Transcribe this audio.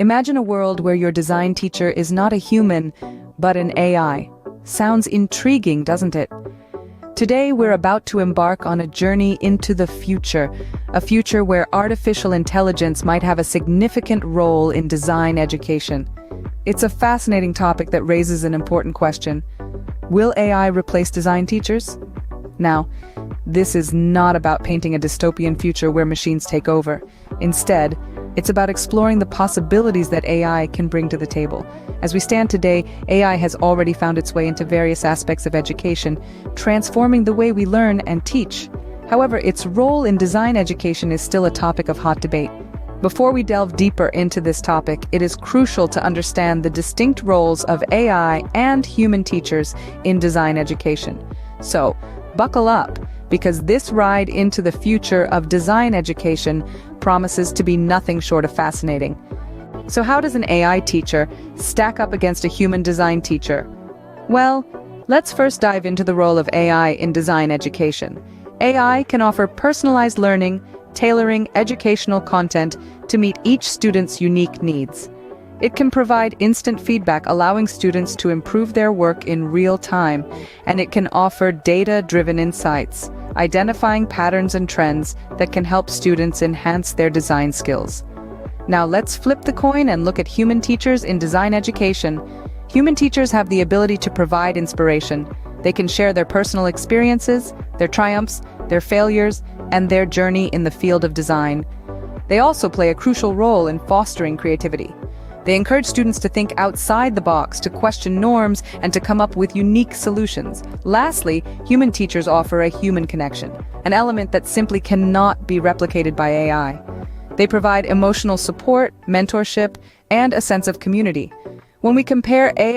Imagine a world where your design teacher is not a human, but an AI. Sounds intriguing, doesn't it? Today, we're about to embark on a journey into the future, a future where artificial intelligence might have a significant role in design education. It's a fascinating topic that raises an important question. Will AI replace design teachers? Now, this is not about painting a dystopian future where machines take over. Instead, it's about exploring the possibilities that AI can bring to the table. As we stand today, AI has already found its way into various aspects of education, transforming the way we learn and teach. However, its role in design education is still a topic of hot debate. Before we delve deeper into this topic, it is crucial to understand the distinct roles of AI and human teachers in design education. So, buckle up, because this ride into the future of design education promises to be nothing short of fascinating. So how does an AI teacher stack up against a human design teacher? Well, let's first dive into the role of AI in design education. AI can offer personalized learning, tailoring educational content to meet each student's unique needs. It can provide instant feedback, allowing students to improve their work in real time, and it can offer data-driven insights, identifying patterns and trends that can help students enhance their design skills. Now let's flip the coin and look at human teachers in design education. Human teachers have the ability to provide inspiration. They can share their personal experiences, their triumphs, their failures, and their journey in the field of design. They also play a crucial role in fostering creativity. They encourage students to think outside the box, to question norms, and to come up with unique solutions. Lastly, human teachers offer a human connection, an element that simply cannot be replicated by AI. They provide emotional support, mentorship, and a sense of community. When we compare AI